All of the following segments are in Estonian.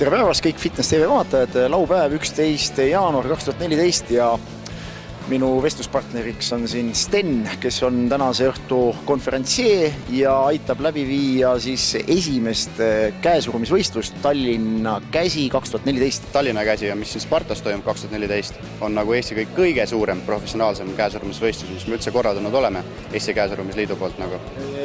Tere päevast kõik Fitness TV vaatajad, laupäev 11. jaanuar 2014 ja minu vestluspartneriks on siin Sten, kes on tänase õhtu konverentsier ja aitab läbi viia siis esimest käesurumisvõistlust Tallinna Käsi 2014. Tallinna Käsi, mis siin Spartas toimub 2014, on nagu Eesti kõige suurem professionaalsem käesurumisvõistlus, mis me üldse korraldanud oleme Eesti Käesurumisliidu poolt.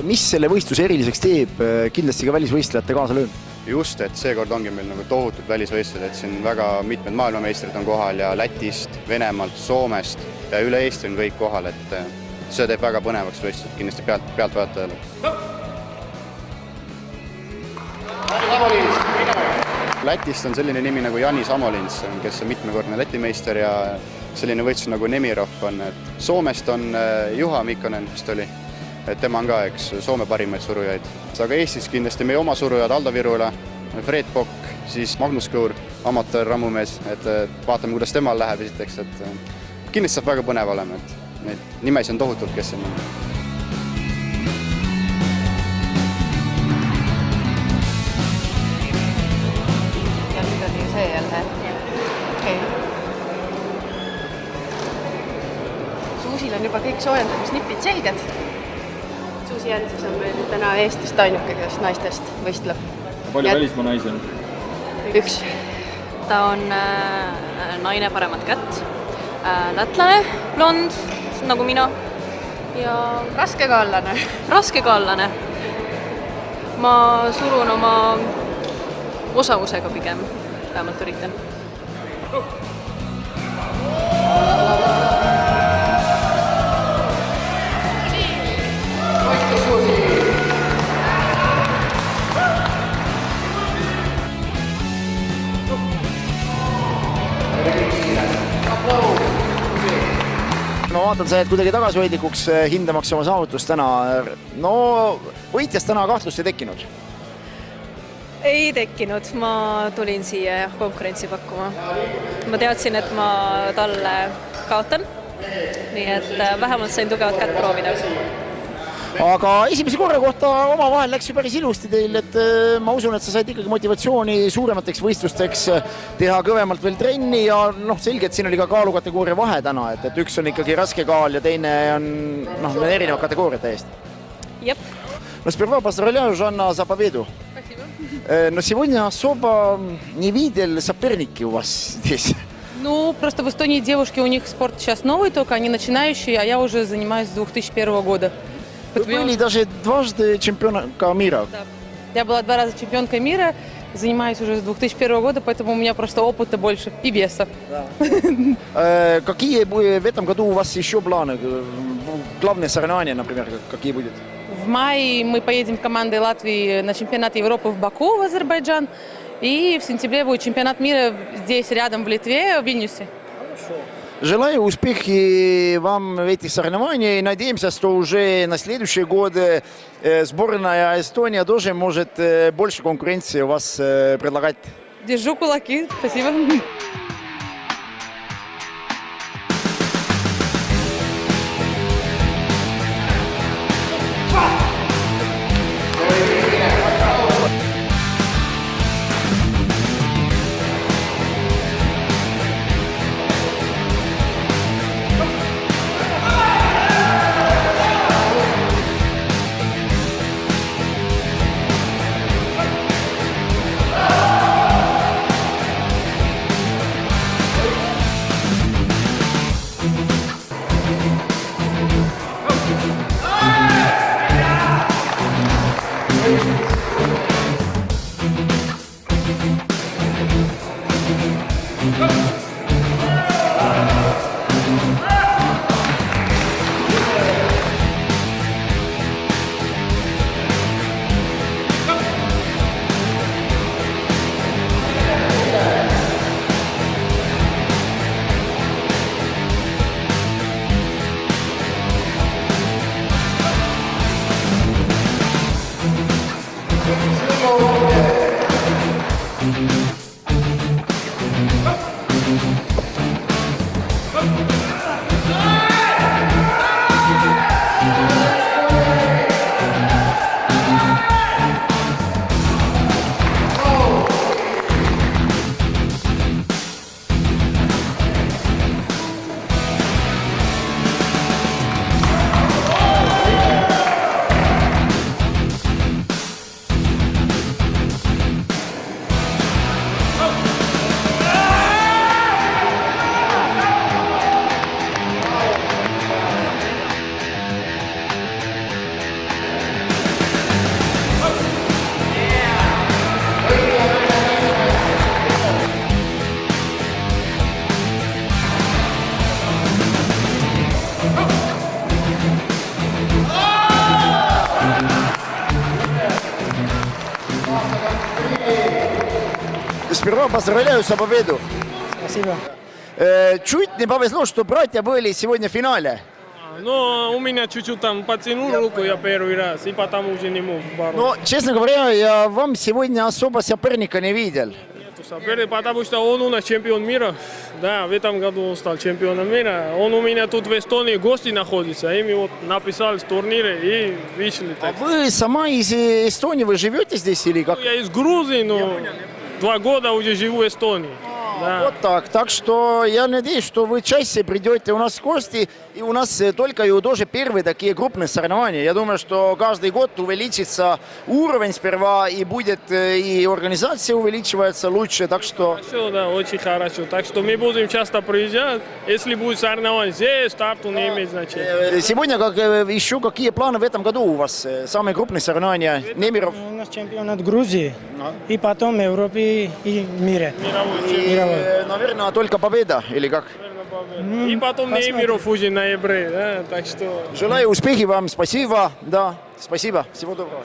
Mis selle võistluse eriliseks teeb, kindlasti ka välisvõistlejate kaasa löönud? Just, et seekord ongi meil nagu tohutud välisvõistlused, et siin väga mitmed maailmameistrid on kohal ja Lätist, Venemaalt, Soomest ja üle Eesti on kõik kohal, et see teeb väga põnevaks võistlused kindlasti pealtvaatajale. Lätist on selline nimi nagu Janis Amolins, kes on mitmekordne Lätimeister ja selline võistlus nagu Nemirov on. Soomest on Juha Mikkonen, vist oli. Et tema on ka Soome parimaid surujaid. Aga Eestis kindlasti meie oma surujad Aldo Virula, Fred Bokk, siis Magnus Kõur, amatöör rammumees, et vaatame, kuidas temal läheb esiteks. Kindlasti saab väga põnev olema, et neid nimesi on tohutult, kes siin on. Ja nüüd oli see jälle. Okay. Suusil on juba kõik soojendamisnipid selged. Suusi Jänsis on meil täna Eestist ainuke, kes naistest võistleb. Palju välismaa naisi on? Üks. Ta on naine paremat kätt, lätlane, blond, nagu mina. Ja raskekaallane. Raskekaallane. Ma surun oma osavusega pigem, vähemalt üritan. No vaatan, sa jääd kuidagi tagasihoidlikuks hindamaks oma saavutust täna. No võitjas täna kahtlust ei tekkinud? Ei tekkinud. Ma tulin siia konkurentsi pakkuma. Ma teadsin, et ma talle kaotan. Nii et vähemalt sain tugevat kätt proovida. Aga esimese korra kohta oma vahel läks ju päris ilusti teil, et ma usun, et sa said ikkagi motivatsiooni suuremateks võistlusteks teha kõvemalt veel trenni ja selge, et siin oli ka kaalukategooria vahe täna, et üks on ikkagi raske kaal ja teine on erinevad kategooriad täiesti. Jep. No sperva поздравляю, Жанна, за победу. Но сегодня особо не видел соперники у вас здесь. Ну, просто в Эстонии девушки, у них спорт сейчас новый, только они начинающие, а я уже занимаюсь с 2001 года. Вы были даже дважды чемпионка мира. Да. Я была 2 раза чемпионкой мира, занимаюсь уже с 2001 года, поэтому у меня просто опыта больше и веса. Да. Какие в этом году у вас еще планы? Главные соревнования, например, какие будут? В мае мы поедем командой Латвии на чемпионат Европы в Баку, в Азербайджан. И в сентябре будет чемпионат мира здесь, рядом в Литве, в Вильнюсе. Желаю успехи вам в этих соревнованиях и надеемся, что уже на следующий год сборная Эстония тоже может больше конкуренции у вас предлагать. Держу кулаки. Спасибо. сперва поздравляю за победу. Спасибо. Чуть не повезло, что братья были сегодня в финале. Но у меня чуть-чуть там потянул руку я первый раз, и потому уже не мог бороться. Но, честно говоря, я вам сегодня особо соперника не видел. Потому что он у нас чемпион мира. Да, в этом году он стал чемпионом мира. Он у меня тут в Эстонии гости находится. Им вот написали с турнира и вышли. А вы сама из Эстонии, вы живете здесь или как? Я из Грузии, но 2 года уже живу в Эстонии. Да. Вот так. Так что я надеюсь, что вы чаще придете у нас в гости. И у нас только и тоже первые такие крупные соревнования. Я думаю, что каждый год увеличится уровень сперва и будет и организация увеличивается лучше. Так что... Хорошо, да, очень хорошо. Так что мы будем часто приезжать. Если будет соревнование здесь, старту не имеет значения. Сегодня еще какие планы в этом году у вас? Самые крупные соревнования Немиров? У нас чемпионат Грузии, и потом Европе и мира. Наверное, только победа или как? И потом Немиров уже в ноябре. Да, так что... Желаю успехов вам, спасибо. Да, спасибо, всего доброго.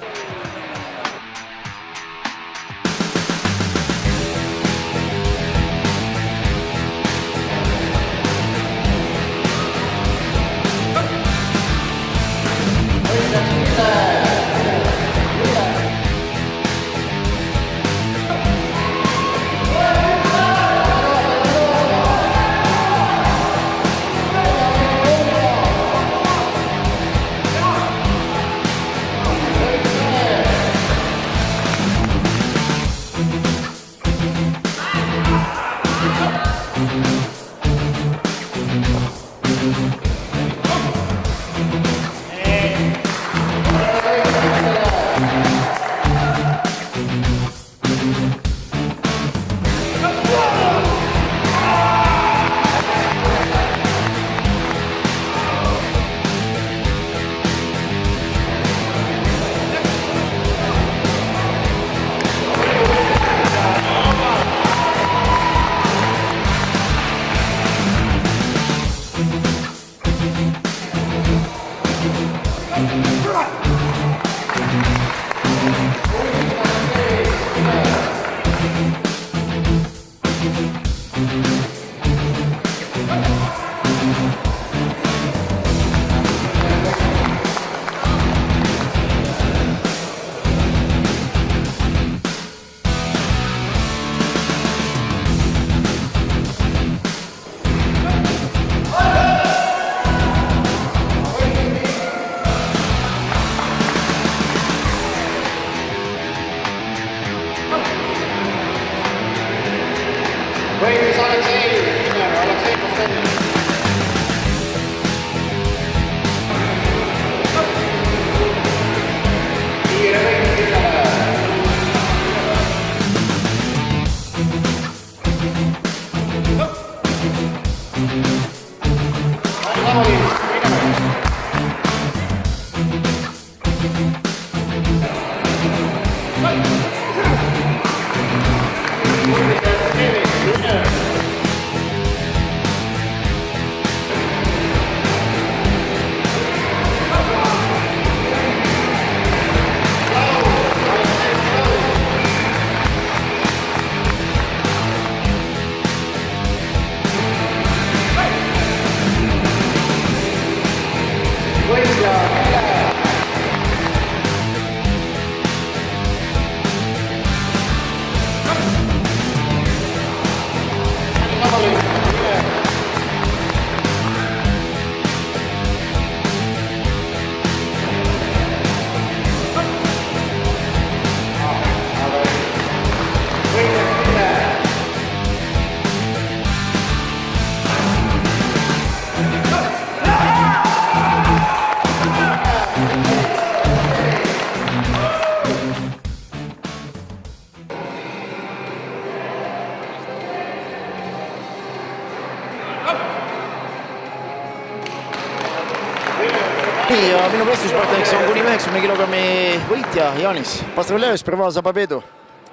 Ja minu vestluspartneriks on kuni 90 kilogrammi võitja Janis. Поздравляю сперва за победу.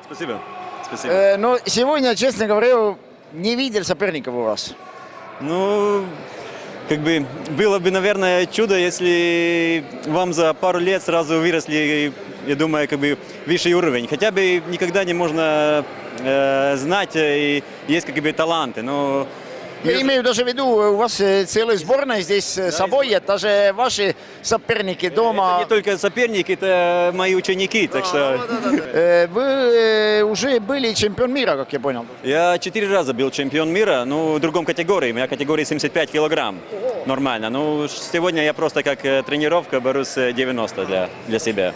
Спасибо. Спасибо. Но сегодня, честно говоря, не видел соперников у вас. Ну, как бы было бы, наверное, чудо, если вам за пару лет сразу выросли, я думаю, как бы выше уровень. Хотя бы никогда не можно знать, и есть как бы таланты. Но Я имею даже в виду, у вас целая сборная здесь с собой, это даже ваши соперники это дома. не только соперники, это мои ученики, так что Вы уже были чемпион мира, как я понял. я 4 раза был чемпион мира, ну, в другом категории, у меня категория 75 килограмм, нормально. Ну, сегодня я просто как тренировка борюсь 90 для себя.